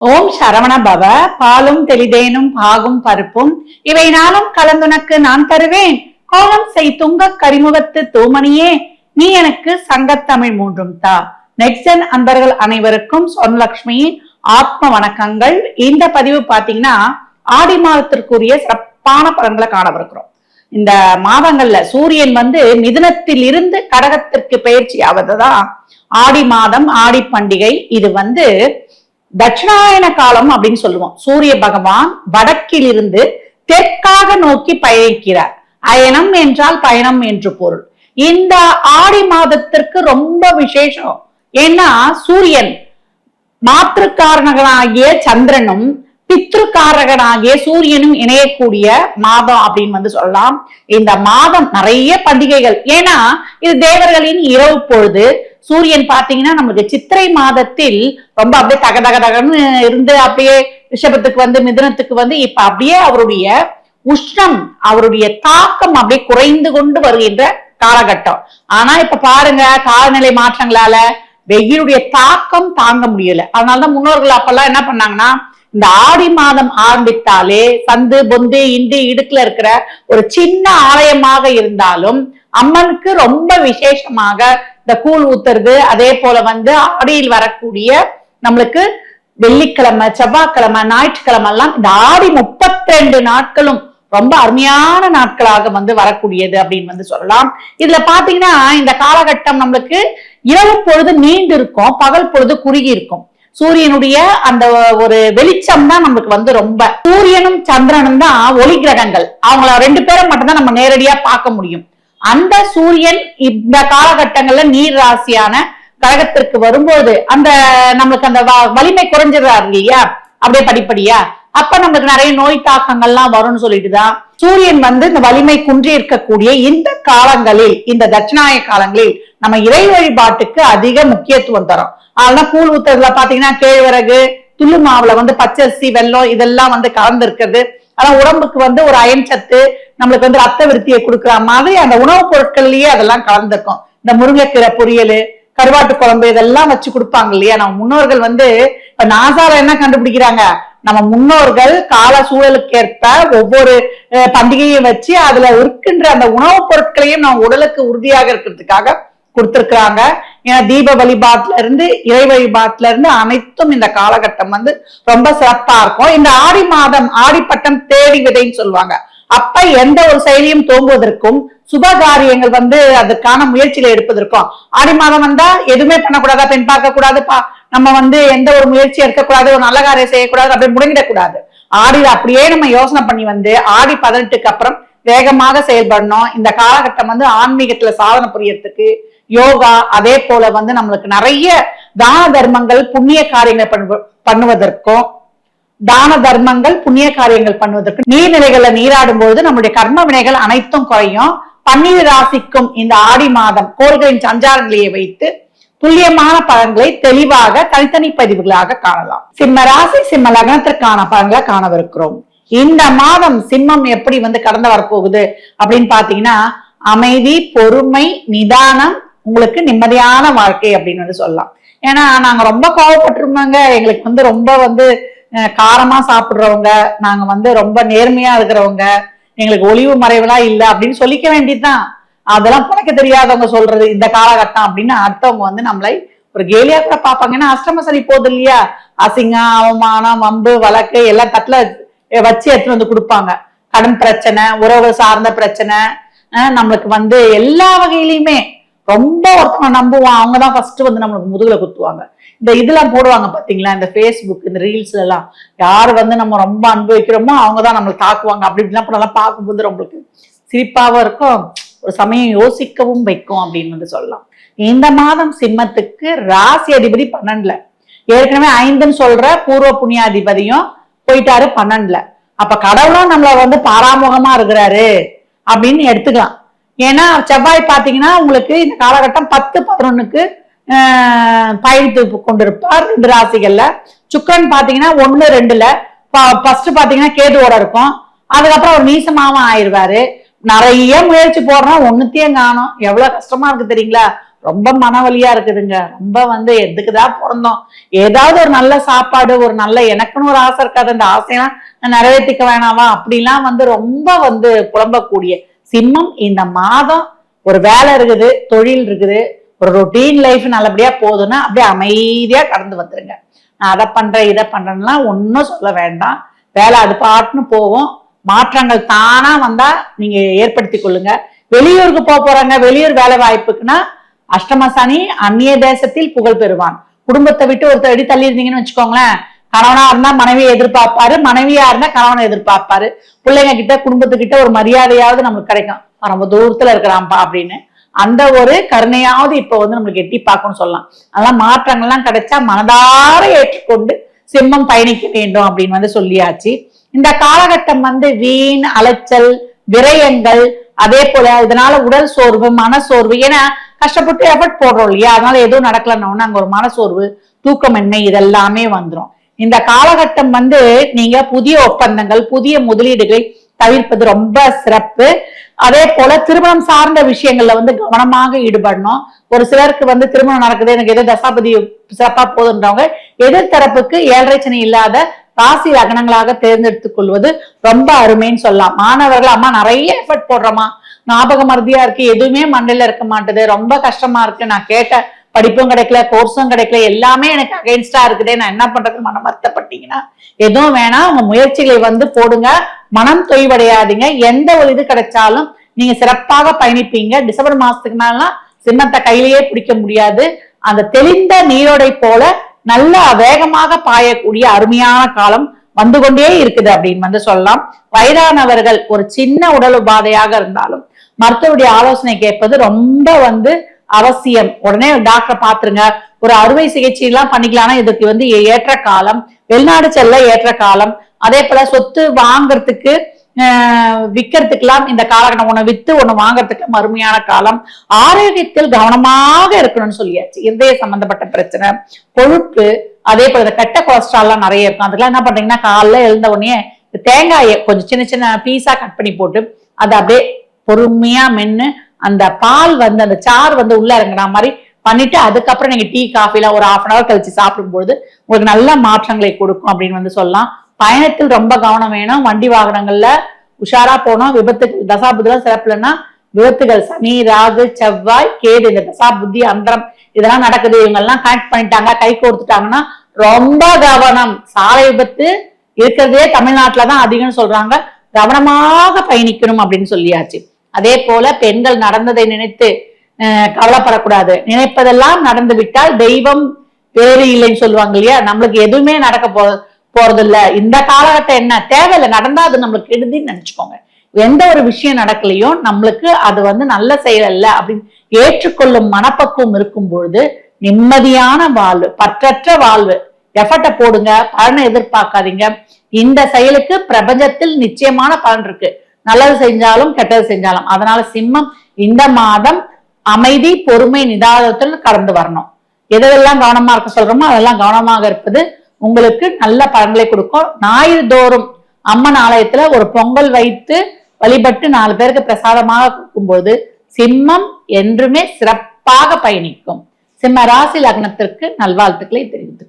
ஓம் சரவண பவ. பாலும் தெளிதேனும் பாகும் பருப்பும் இவை நாளும் கலந்துனக்கு நான் தருவேன். கோலம் செய் துங்க கரிமுகத்து தூமணியே, நீ எனக்கு சங்கத்தமிழ் மூன்றும் தா. நெக்ஸ்டன் அன்பர்கள் அனைவருக்கும் சொர்ணலட்சுமியின் ஆத்ம வணக்கங்கள். இந்த பதிவு பாத்தீங்கன்னா ஆடி மாதத்திற்குரிய சிறப்பான பலன்களை காணவிருக்கிறோம். இந்த மாதங்கள்ல சூரியன் மிதுனத்தில் இருந்து கடகத்திற்கு பயிற்சி ஆவதுதான் ஆடி மாதம், ஆடி பண்டிகை. இது தட்சிணாயன காலம் அப்படின்னு சொல்லுவோம். சூரிய பகவான் வடக்கில் இருந்து தெற்காக நோக்கி பயணிக்கிறார். அயனம் என்றால் பயணம் என்று பொருள். இந்த ஆடி மாதத்திற்கு ரொம்ப விசேஷம். ஏன்னா சூரியன் மாற்றுக்காரகனாகிய சந்திரனும் பித்ருக்காரகனாகிய சூரியனும் இணையக்கூடிய மாதம் அப்படின்னு சொல்லலாம். இந்த மாதம் நிறைய பண்டிகைகள். ஏன்னா இது தேவர்களின் இரவு பொழுது. சூரியன் பாத்தீங்கன்னா நம்மளுக்கு சித்திரை மாதத்தில் ரொம்ப அப்படியே தகதகன்னு இருந்து அப்படியே ரிஷபத்துக்கு மிதுனத்துக்கு இப்ப அப்படியே அவருடைய உஷ்ணம், அவருடைய தாக்கம் அப்படியே குறைந்து கொண்டு வருகின்ற காலகட்டம். ஆனா இப்ப பாருங்க, காலநிலை மாற்றங்களால வெயிலுடைய தாக்கம் தாங்க முடியல. அதனாலதான் முன்னோர்கள் அப்பெல்லாம் என்ன பண்ணாங்கன்னா, இந்த ஆடி மாதம் ஆரம்பித்தாலே சந்து பொந்து இண்டு இடுக்குல இருக்கிற ஒரு சின்ன ஆலயமாக இருந்தாலும் அம்மனுக்கு ரொம்ப விசேஷமாக இந்த கூழ் ஊத்துறது, அதே போல ஆடியில் வரக்கூடிய நம்மளுக்கு வெள்ளிக்கிழமை, செவ்வாய்க்கிழமை, ஞாயிற்றுக்கிழமை எல்லாம் இந்த ஆடி 32 நாட்களும் ரொம்ப அருமையான நாட்களாக வரக்கூடியது அப்படின்னு சொல்லலாம். இதுல பாத்தீங்கன்னா இந்த காலகட்டம் நம்மளுக்கு இரவு பொழுது நீண்டு இருக்கும், பகல் பொழுது குறுகி இருக்கும். சூரியனுடைய அந்த ஒரு வெளிச்சம் தான் நமக்கு ரொம்ப. சூரியனும் சந்திரனும் தான் ஒளி கிரகங்கள். அவங்கள 2 பேரை மட்டும்தான் நம்ம நேரடியா பார்க்க முடியும். அந்த சூரியன் இந்த காலகட்டங்கள்ல நீர் ராசியான கடகத்திற்கு வரும்போது அந்த நம்மளுக்கு அந்த வலிமை குறைஞ்சிடறாரு இல்லையா, அப்படியே படிப்படியா. அப்ப நம்மளுக்கு நிறைய நோய் தாக்கங்கள்லாம் வரும்னு சொல்லிட்டுதான் சூரியன் இந்த வலிமை குன்றி இருக்கக்கூடிய இந்த காலங்களில், இந்த தட்சிணாய காலங்களில் நம்ம இறை வழிபாட்டுக்கு அதிக முக்கியத்துவம் தரும். அதனால கூழ் ஊத்துறதுல பாத்தீங்கன்னா கேழ்வரகு, துள்ளு மாவுல பச்சரிசி, வெல்லம் இதெல்லாம் கலந்து இருக்கிறது. ஆனா உடம்புக்கு ஒரு அயன் சத்து, நம்மளுக்கு ரத்த விருத்தியை கொடுக்குற மாதிரி அந்த உணவுப் பொருட்கள்லயே அதெல்லாம் கலந்துருக்கும். இந்த முருங்கைக்கீரை பொரியல், கருவாட்டு குழம்பு இதெல்லாம் வச்சு கொடுப்பாங்க இல்லையா. நம்ம முன்னோர்கள் இப்ப நாசால என்ன கண்டுபிடிக்கிறாங்க, நம்ம முன்னோர்கள் கால சூழலுக்கேற்ப ஒவ்வொரு பண்டிகையும் வச்சு அதுல இருக்கின்ற அந்த உணவுப் பொருட்களையும் நம்ம உடலுக்கு உறுதியாக இருக்கிறதுக்காக கொடுத்திருக்கிறாங்க. ஏன்னா தீப வழிபாட்டுல இருந்து இறை வழிபாட்டுல இருந்து அனைத்தும் இந்த காலகட்டம் ரொம்ப சிறப்பா இருக்கும். இந்த ஆடி மாதம் ஆடிப்பட்டம் தேடி விதைன்னு சொல்லுவாங்க. அப்ப எந்த ஒரு செயலியும் தோங்குவதற்கும் சுபகாரியங்கள் அதுக்கான முயற்சியில எடுப்பதற்கும் ஆடி மாதம் எதுவுமே பண்ணக்கூடாதா, பெண் பார்க்க கூடாது, நம்ம எந்த ஒரு முயற்சி எடுக்கக்கூடாது, ஒரு நல்ல காரியம் செய்யக்கூடாது, அப்படி முடங்கிடக்கூடாது. ஆடியில அப்படியே நம்ம யோசனை பண்ணி ஆடி 18க்கு அப்புறம் வேகமாக செயல்படணும். இந்த காலகட்டம் ஆன்மீகத்துல சாதனை புரியறதுக்கு, யோகா, அதே போல நம்மளுக்கு நிறைய தான தர்மங்கள் புண்ணிய காரியங்கள் பண்ணுவதற்கும் நீர்நிலைகள்ல நீராடும் பொழுது நம்முடைய கர்ம வினைகள் அனைத்தும் குறையும். 12 ராசிக்கும் இந்த ஆடி மாதம் கோள்களின் சஞ்சார நிலையை வைத்து துல்லியமான பலன்களை தெளிவாக தனித்தனி பதிவுகளாக காணலாம். சிம்ம ராசி, சிம்ம லக்னத்திற்கான பலன்களை காணவிருக்கிறோம். இந்த மாதம் சிம்மம் எப்படி கடந்து வரப்போகுது அப்படின்னு பாத்தீங்கன்னா, அமைதி, பொறுமை, நிதானம், உங்களுக்கு நிம்மதியான வாழ்க்கை அப்படின்னு சொல்லலாம். ஏன்னா நாங்க ரொம்ப கோவப்பட்டிருந்தோங்க, எங்களுக்கு ரொம்ப காரமா சாப்பிடுறவங்க, நாங்க ரொம்ப நேர்மையா இருக்கிறவங்க, எங்களுக்கு ஒளிவு மறைவுலாம் இல்லை அப்படின்னு சொல்லிக்க வேண்டியதுதான். அதெல்லாம் பழக்க தெரியாதவங்க சொல்றது இந்த காலகட்டம் அப்படின்னு அடுத்தவங்க நம்மளை ஒரு கேலியா கூட பார்ப்பாங்க. ஏன்னா அஷ்டம சனி போகுது இல்லையா, அசிங்கம், அவமானம், வம்பு, வழக்கு எல்லாம் தட்டுல வச்சு எடுத்துட்டு கொடுப்பாங்க. கடன் பிரச்சனை, உறவு சார்ந்த பிரச்சனை, நம்மளுக்கு எல்லா வகையிலுமே ரொம்ப ஒருத்தவங்க நம்புவான், அவங்கதான் ஃபர்ஸ்ட் நம்மளுக்கு முதுகுல குத்துவாங்க. இந்த இதெல்லாம் போடுவாங்க பாத்தீங்களா, இந்த பேஸ்புக், இந்த ரீல்ஸ்ல எல்லாம் யாரு நம்ம ரொம்ப அனுபவிக்கிறோமோ அவங்கதான் நம்மளுக்கு தாக்குவாங்க. அப்படி இப்படிலாம் பார்க்கும்போது நம்மளுக்கு சிரிப்பாவும் இருக்கும், ஒரு சமயம் யோசிக்கவும் வைக்கும் அப்படின்னு சொல்லலாம். இந்த மாதம் சிம்மத்துக்கு ராசி அதிபதி 12ல, ஏற்கனவே 5ன்னு சொல்ற பூர்வ புண்ணியாதிபதியும் போயிட்டாரு 12ல. அப்ப கடவுளும் நம்மள பாராமுகமா இருக்கிறாரு அப்படின்னு எடுத்துக்கலாம். ஏன்னா செவ்வாய் பாத்தீங்கன்னா உங்களுக்கு இந்த காலகட்டம் 10-11க்கு பயணித்து கொண்டிருப்பார் 2 ராசிகள்ல. சுக்கிரன் பாத்தீங்கன்னா 1-2ல ஃபர்ஸ்ட் பாத்தீங்கன்னா கேதுவோட இருக்கும். அதுக்கப்புறம் ஒரு நீசமாவும் ஆயிடுவாரு. நிறைய முயற்சி போடுறோம், ஒண்ணுத்தையும் காணும். எவ்வளவு கஷ்டமா இருக்கு தெரியுங்களா? ரொம்ப மனவலியா இருக்குதுங்க. ரொம்ப வந்து எதுக்குதான் பிறந்தோம், ஏதாவது ஒரு நல்ல சாப்பாடு, ஒரு நல்ல எனக்குன்னு ஒரு ஆசை இருக்காது, அந்த ஆசையெல்லாம் நான் நிறைவேற்றிக்க வேணாவா அப்படிலாம் வந்து ரொம்ப வந்து புலம்பக்கூடிய சிம்மம் இந்த மாதம் ஒரு வேலை இருக்குது, தொழில் இருக்குது, ஒரு ரொட்டீன் லைஃப் நல்லபடியா போகுதுன்னா அப்படியே அமைதியா கடந்து வந்துருங்க. நான் அதை பண்றேன் இதை பண்றேன்லாம் ஒன்னும் சொல்ல வேண்டாம். வேலை அது பாட்டுன்னு போகும். மாற்றங்கள் தானா வந்தா நீங்க ஏற்படுத்தி கொள்ளுங்க. வெளியூருக்கு போறாங்க, வெளியூர் வேலை வாய்ப்புக்குன்னா அஷ்டம சனி அந்நிய தேசத்தில் புகழ் பெறுவான். குடும்பத்தை விட்டு ஒருத்தர் அடி தள்ளி இருந்தீங்கன்னு வச்சுக்கோங்களேன், கணவனா இருந்தா மனைவியை எதிர்பார்ப்பாரு, மனைவியா இருந்தா கணவனை எதிர்பார்ப்பாரு. பிள்ளைங்க கிட்ட குடும்பத்துக்கிட்ட ஒரு மரியாதையாவது நமக்கு கிடைக்கும், ரொம்ப தூரத்துல இருக்கிறான்பா அப்படின்னு. அந்த ஒரு கருணையாவது இப்ப வந்து நம்மளுக்கு எட்டி பார்க்கணும்னு சொல்லலாம். அதெல்லாம் மாற்றங்கள்லாம் கிடைச்சா மனதார ஏற்றுக்கொண்டு சிம்மம் பயணிக்க வேண்டும் அப்படின்னு வந்து சொல்லியாச்சு. இந்த காலகட்டம் வந்து வீண் அலைச்சல், விரயங்கள், அதே போல இதனால உடல் சோர்வு, மனசோர்வு, ஏன்னா கஷ்டப்பட்டு எஃபர்ட் போடுறோம் இல்லையா, அதனால எதுவும் நடக்கலன்னு அங்க ஒரு மனசோர்வு, தூக்கமின்மை இதெல்லாமே வந்துடும். இந்த காலகட்டம் வந்து நீங்க புதிய ஒப்பந்தங்கள், புதிய முதலீடுகளை தவிர்ப்பது ரொம்ப சிறப்பு. அதே போல திருமணம் சார்ந்த விஷயங்கள்ல வந்து கவனமாக ஈடுபடணும். ஒரு சிலருக்கு வந்து திருமணம் நடக்குது, எனக்கு எதோ தசாபதி சிறப்பா போதுன்றவங்க எதிர்த்தரப்புக்கு 7.5 சனி இல்லாத ராசி லக்னங்களாக தேர்ந்தெடுத்துக் கொள்வது ரொம்ப அருமைன்னு சொல்லலாம். மாணவர்கள் அம்மா நிறைய எஃபர்ட் போடுறோமா, ஞாபக மருதியா இருக்கு, எதுவுமே மண்டையில இருக்க மாட்டேது, ரொம்ப கஷ்டமா இருக்கு, நான் கேட்ட படிப்பும் கிடைக்கல, கோர்ஸும் கிடைக்கல, எல்லாமே எனக்கு அகைன்ஸ்டா இருக்குதே, நான் என்ன பண்றது மனம் வருத்தப்பட்டீங்கன்னா எதுவும் வேணாம், உங்க முயற்சிகளை வந்து போடுங்க, மனம் தொய்வடையாதீங்க. எந்த ஒரு இது கிடைச்சாலும் நீங்க சிறப்பாக பயணிப்பீங்க. டிசம்பர் மாசத்துக்கு மேலாம் சிம்மத்தை கையிலேயே பிடிக்க முடியாது. அந்த தெளிந்த நீரோடை போல நல்ல வேகமாக பாயக்கூடிய அருமையான காலம் வந்து கொண்டே இருக்குது அப்படின்னு வந்து சொல்லலாம். வயதானவர்கள் ஒரு சின்ன உடல் உபாதையாக இருந்தாலும் மருத்துவருடைய ஆலோசனை கேட்பது ரொம்ப வந்து அவசியம். உடனே டாக்டர் பாத்துருங்க. ஒரு அறுவை சிகிச்சை எல்லாம் பண்ணிக்கலாம்னா இதுக்கு வந்து ஏற்ற காலம், வெளிநாடு செல்ல ஏற்ற காலம். அதே போல சொத்து வாங்கறதுக்கு விற்கிறதுக்கெல்லாம் இந்த காலகட்டம், ஒண்ணு வித்து ஒண்ணு வாங்கறதுக்கு அருமையான காலம். ஆரோக்கியத்தில் கவனமாக இருக்கணும்னு சொல்லியாச்சு. இருதய சம்பந்தப்பட்ட பிரச்சனை, கொழுப்பு, அதே போல இந்த கெட்ட கொலஸ்ட்ரால் எல்லாம் நிறைய இருக்கும். அதுக்கெல்லாம் என்ன பண்றீங்கன்னா காலைல எழுந்த உடனே தேங்காயை கொஞ்சம் சின்ன சின்ன பீஸா கட் பண்ணி போட்டு அதை அப்படியே பொறுமையா மென்னு அந்த பால் வந்து அந்த சாறு வந்து உள்ள இறங்குற மாதிரி பண்ணிட்டு அதுக்கப்புறம் நீங்க டீ காஃபில ஒரு 1/2 hour கழிச்சு சாப்பிடும்போது உங்களுக்கு நல்ல மாற்றங்களை கொடுக்கும் அப்படின்னு வந்து சொல்லலாம். பயணத்தில் ரொம்ப கவனம் வேணும். வண்டி வாகனங்கள்ல உஷாரா போனோம். விபத்துகள் தசாபுத்திலாம் சிறப்புலன்னா விபத்துகள் சனி, ராகு, செவ்வாய், கேது, இந்த தசாபுத்தி அந்தரம் இதெல்லாம் நடக்குது, இவங்க எல்லாம் கனெக்ட் பண்ணிட்டாங்க, கை கோர்த்துட்டாங்கன்னா ரொம்ப கவனம். சாலை விபத்து இருக்கிறதே தமிழ்நாட்டுலதான் அதிகம்னு சொல்றாங்க. கவனமாக பயணிக்கணும் அப்படின்னு சொல்லியாச்சு. அதே போல பெண்கள் நடந்ததை நினைத்து கவலைப்படக்கூடாது. நினைப்பதெல்லாம் நடந்து விட்டால் தெய்வம் வேறு இல்லைன்னு சொல்லுவாங்க இல்லையா, நம்மளுக்கு எதுவுமே நடக்க போறது இல்ல. இந்த காலகட்டம் என்ன தேவையில்லை, நடந்தா அது நம்மளுக்கு கெடுதின்னு நினைச்சுக்கோங்க. எந்த ஒரு விஷயம் நடக்கலையும் நம்மளுக்கு அது வந்து நல்ல செயல் அல்ல அப்படின்னு ஏற்றுக்கொள்ளும் மனப்பக்குவம் இருக்கும் பொழுது நிம்மதியான வாழ்வு, பற்றற்ற வாழ்வு. எஃபர்ட்டை போடுங்க, பலனை எதிர்பார்க்காதீங்க. இந்த செயலுக்கு பிரபஞ்சத்தில் நிச்சயமான பலன் இருக்கு, நல்லது செஞ்சாலும் கெட்டது செஞ்சாலும். அதனால சிம்மம் இந்த மாதம் அமைதி, பொறுமை, நிதானத்தில் கடந்து வரணும். எதெல்லாம் கவனமா இருக்க சொல்றோமோ அதெல்லாம் கவனமாக இருப்பது உங்களுக்கு நல்ல பலன்களை கொடுக்கும். ஞாயிறு தோறும் அம்மன் ஆலயத்துல ஒரு பொங்கல் வைத்து வழிபட்டு 4 பேருக்கு பிரசாதமாக கொடுக்கும்போது சிம்மம் என்றுமே சிறப்பாக பயணிக்கும். சிம்ம ராசி லக்னத்திற்கு நல்வாழ்த்துக்களை தெரிவித்துக் கொள்ளும்.